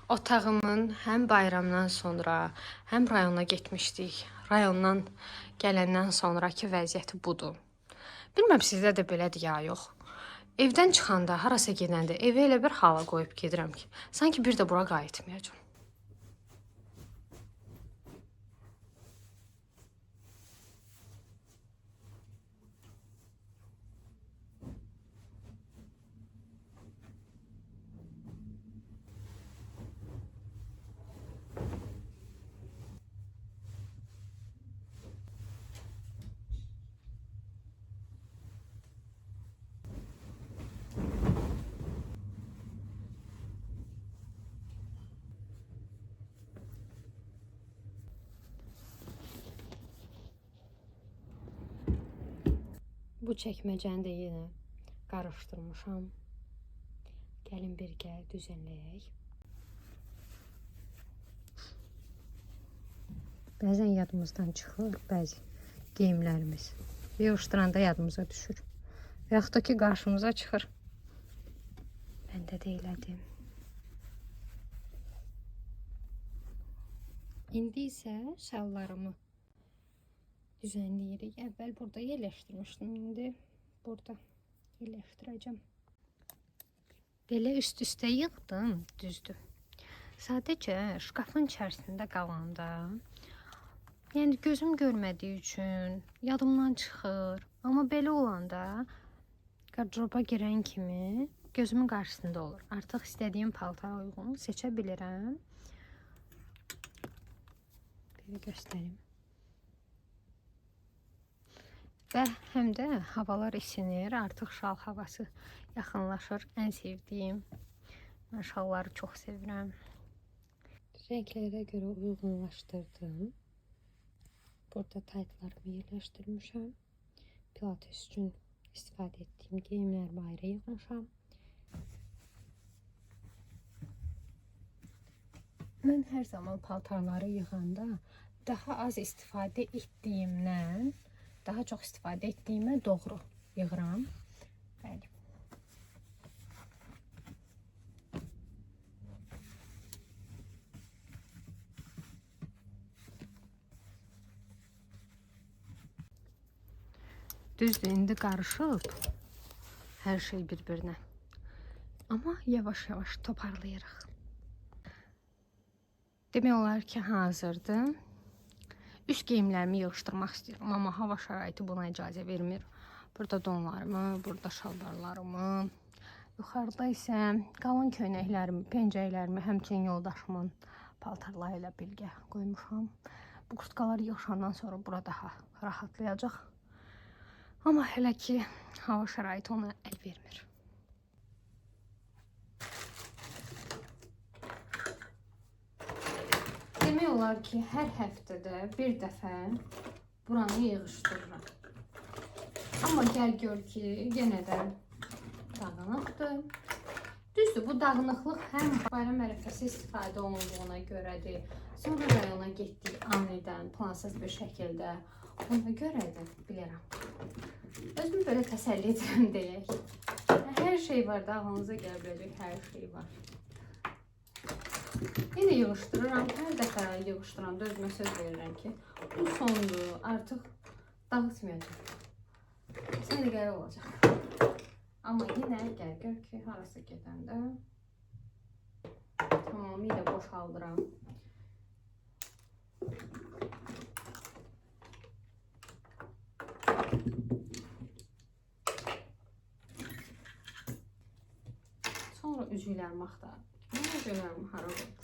Otağımın həm bayramdan sonra, həm rayona getmişdik. Rayondan gələndən sonrakı vəziyyəti budur. Bilmirəm sizdə də belədir ya yox. Evdən çıxanda, harasa gedəndə evə elə bir hala qoyub gedirəm ki, sanki bir də bura qayıtmayacağam. Bu çəkməcəni də yenə qarışdırmışam. Gəlin birgə düzənləyək. Bəzən yadımızdan çıxır, bəzi geyimlərimiz. Yığışdıranda yadımıza düşür. Və yaxud da ki, qarşımıza çıxır. Məndə də elədim. İndi isə şallarımı düzenləyirik. Əvvəl burada yerləşdirmişdim, indi burada yerləşdirəcəm. Belə üst-üstə yığdım, düzdür. Sadəcə şkafın içərisində qalanda, yəni gözüm görmədiyi üçün yadımdan çıxır. Amma belə olanda qardıroba girən kimi gözümün qarşısında olur. Artıq istədiyim paltara uyğun seçə bilirəm. Belə göstərim. Və həm də havalar isinir, artıq şal havası yaxınlaşır. Ən sevdiyim, mən şalları çox sevirəm. Rənglərə görə uyğunlaşdırdım. Burada taytlarımı yerləşdirmişəm. Pilates üçün istifadə etdiyim geyimlərimi ayrı yığmışam. Mən hər zaman paltarları yığanda daha az istifadə etdiyimdən daha çox istifadə etdiyimə doğru yığıram. Bəli. Düzdür, indi qarışıb hər şey bir-birinə. Amma yavaş-yavaş toparlayırıq. Demək olar ki, hazırdır. Üst geyimlərimi yığışdırmaq istəyirəm, amma hava şəraiti buna icazə vermir. Burada donlarımı, burada şalvarlarımı, yuxarıda isə qalın köynəklərimi, pencəklərimi, həmçinin yoldaşımın paltarları ilə birgə qoymuşam. Bu kurtkalar yığışandan sonra bura daha rahatlayacaq. Amma hələ ki, hava şəraiti ona əl vermir. Demək olar ki, hər həftədə bir dəfə buranı yığışdırıram. Amma gəl gör ki, yenə də dağınıqdır. Düzdür, bu dağınıqlıq həm bayram ərəfəsi istifadə olunduğuna görədir. Sonra rayona getdik anidən, plansız bir şəkildə. Ona görədir, bilirəm. Özümü belə təsəlli edirəm deyək. Hər şey var, dağınıza gələ biləcək hər şey var. Yine yığışdırıram. Hər dəfə yığışdıranda özümə söz verirəm ki, bu sondur, artıq dağıtmayacaq. Sən də qərib olacaq. Amma yenə gəl gör ki, harasa gedəndə tamamilə boşaldıram. Sonra üzüklərimi axtarım. Üzüklərimi hara qoyur?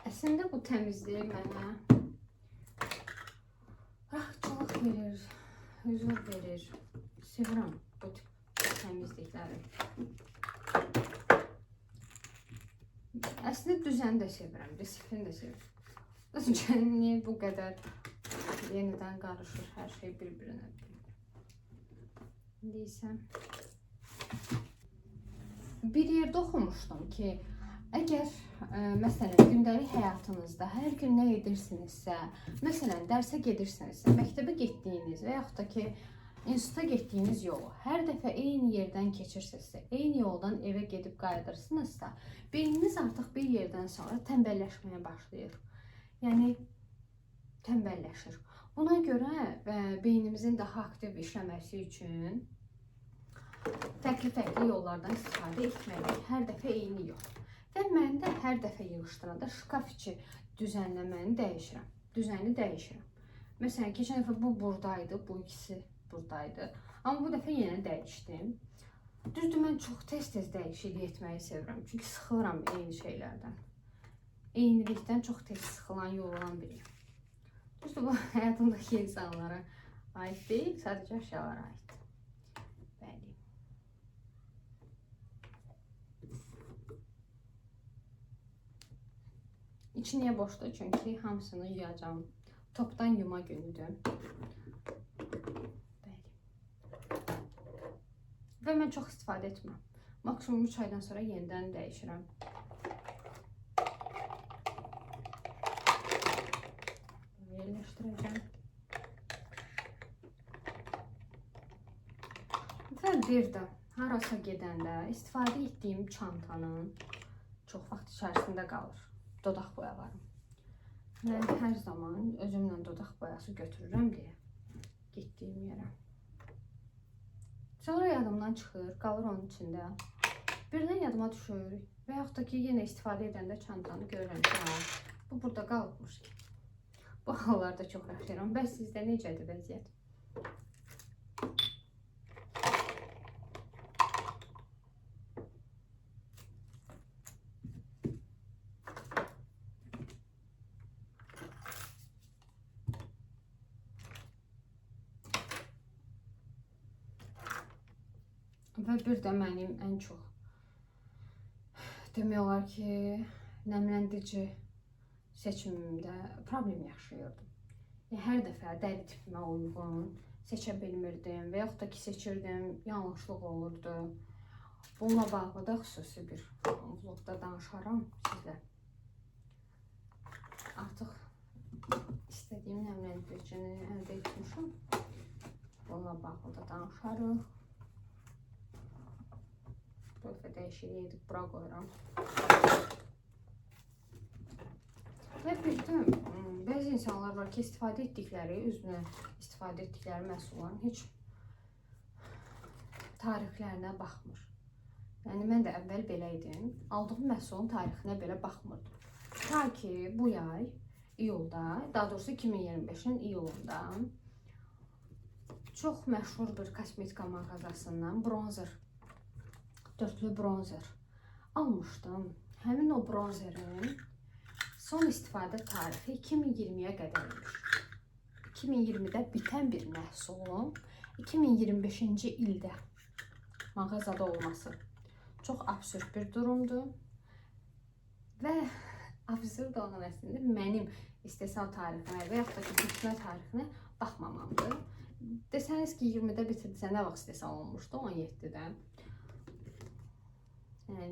Əslində bu təmizlik mənə rahatçılıq verir, huzur verir. Sevirəm bu tip təmizlikləri. Əslində düzəni də sevirəm, disiplini də sevirəm. Niyə bu qədər yenidən qarışır hər şey bir-birinə? İndi isə bir yerdə oxumuşdum ki, əgər məsələn gündəlik həyatınızda hər gün nə edirsinizsə, məsələn dərsə gedirsinizsə, məktəbə getdiyiniz və yaxud da ki instituta getdiyiniz yolu hər dəfə eyni yerdən keçirsinizsə, eyni yoldan evə gedib qayıdırsınızsa, beyniniz artıq bir yerdən sonra tənbəlləşməyə başlayır. Yəni tənbəlləşir. Buna görə beynimizin daha aktiv işləməsi üçün fərqli yollardan istifadə etməliyik. Hər dəfə eyni yol. Və mən də hər dəfə yığışdıranda şkaf içi düzənləməni dəyişirəm. Düzəni dəyişirəm. Məsələn, keçən dəfə bu buradaydı, bu ikisi buradaydı. Amma bu dəfə yenə dəyişdim. Düzdür, mən çox tez-tez dəyişiklik etməyi sevirəm. Çünki sıxılıram eyni şeylərdən. Eynilikdən çox tez sıxılan, yorulan biriyim. Düzdür, bu həyatımdakı insanlara aid deyil, sadəcə əşyalara aid. Bəli. İçi niyə boşdur? Çünki hamısını yuyacağım. Topdan yuma günüdür. Bəli. Və mən çox istifadə etməm. Maksimum 3 aydan sonra yenidən dəyişirəm. Yerləşdirəcəm. Və bir də harasa gedəndə istifadə etdiyim çantanın çox vaxt içərisində qalır dodaq boyalarım. Mən hər zaman özümlə dodaq boyası götürürəm deyə getdiyim yerə. Sonra yadımdan çıxır, qalır onun içində. Birdən yadıma düşür və yaxud da ki yenə istifadə edəndə çantanı görürəm ki, bu burada qalıbmış ki. Bu hallarda çox yaşayıram. Bəs sizdə necədir vəziyyət? Və bir də mənim ən çox demək olar ki, nəmləndirici seçimimdə problem yaşayırdım. Hər dəfə dəri tipimə uyğun seçə bilmirdim və yaxud da ki seçirdim, yanlışlıq olurdu. Bununla bağlı da xüsusi bir vlogda danışaram sizlə. Artıq istədiyim nəmləndiricini əldə etmişəm. Bununla bağlı da danışarıq. Bu dəfə dəyişiklik edib bura qoyuram. Və bir də bəzi insanlar var ki, istifadə etdikləri, özünə istifadə etdikləri məhsulların heç tarixlərinə baxmır. Yəni, mən də əvvəl belə idim. Aldığım məhsulun tarixinə belə baxmırdım. Ta ki, bu yay, iyulda, daha doğrusu 2025-in iyulunda çox məşhur bir kosmetika mağazasından bronzer, dörtlü bronzer almışdım. Həmin o bronzerin son istifadə tarixi 2020-yə qədərmiş. 2020-də bitən bir məhsulun 2025-ci ildə mağazada olması çox absurd bir durumdur. Və absurd olan əslində mənim istehsal tarixinə və yaxud da ki, bitmə tarixinə baxmamamdır. Desəniz ki, 20-də bitirdisə, nə vaxt istehsal olmuşdu? 17-də. Yəni,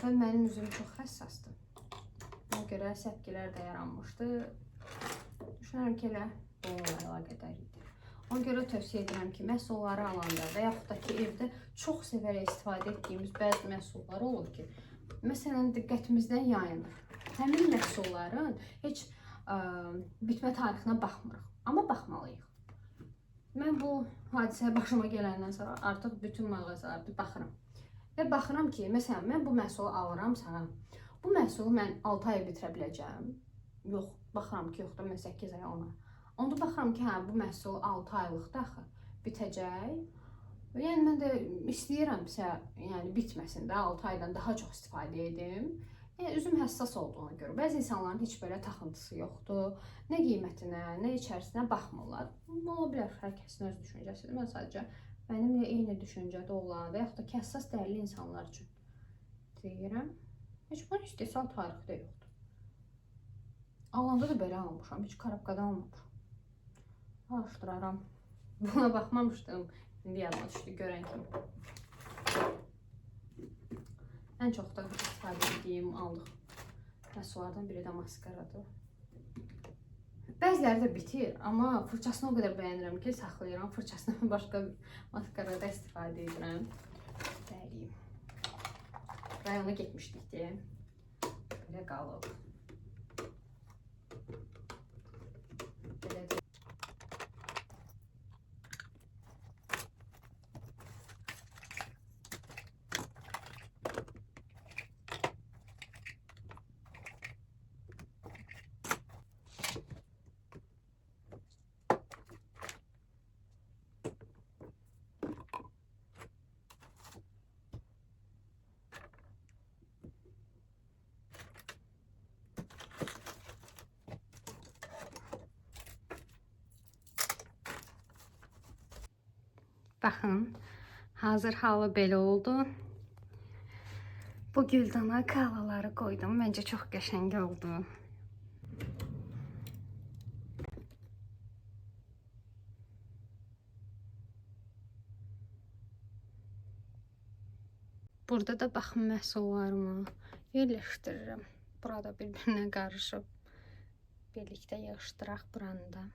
və mənim üzüm çox həssasdır. Ona görə səpkilər də yaranmışdı. Düşünürəm ki, elə bununla əlaqədar idi. Ona görə tövsiyə edirəm ki, məhsulları alanda və yaxud da ki, evdə çox sevərək istifadə etdiyimiz bəzi məhsullar olur ki, məsələn, diqqətimizdən yayınır. Həmin məhsulların heç bitmə tarixinə baxmırıq, amma baxmalıyıq. Mən bu hadisə başıma gələndən sonra artıq bütün mağazalarda baxıram. Və baxıram ki, məsələn, mən bu məhsulu alıramsa, bu məhsulu mən 6 ay bitirə biləcəm. Yox, baxıram ki, yox da mən 8 ay ona. Onda baxıram ki, hə, bu məhsul 6 aylıqda axı bitəcək. Yəni, mən də istəyirəmsə, yəni bitməsin də 6 aydan daha çox istifadə edim. Yəni, üzüm həssas olduğuna görə. Bəzi insanların heç belə taxıntısı yoxdur. Nə qiymətinə, nə içərisinə baxmırlar. Ola bilər, hər kəsin öz düşüncəsidir. Mən sadəcə mənimlə eyni düşüncədə olan və yaxud da ki, həssas dəyərli insanlar üçün deyirəm. Heç bunun istehsal tarixi də yoxdur. Alanda da belə almışam, heç karabkada almamışam. Araşdıraram. Buna baxmamışdım. İndi yadıma düşdü, görən kimi. Ən çox da istifadə etdiyim, aldıq məhsullardan biri də maskaradır. Bəziləri də bitir, amma fırçasını o qədər bəyənirəm ki, saxlayıram. Fırçasını başqa maskarada istifadə edirəm. Bəliyim. Rayona getmişdik deyə. Belə qalıb. Belə də. Baxın, hazır halı belə oldu. Bu güldana kalaları koydum. Məncə çox qəşəng oldu. Burada da baxın məhsullarımı yerləşdirirəm. Burada bir-birinə qarışıb. Birlikdə yığışdıraq buranı da.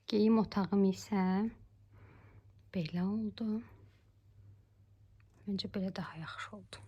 Geyim otağım isə belə oldu. Məncə belə daha yaxşı oldu.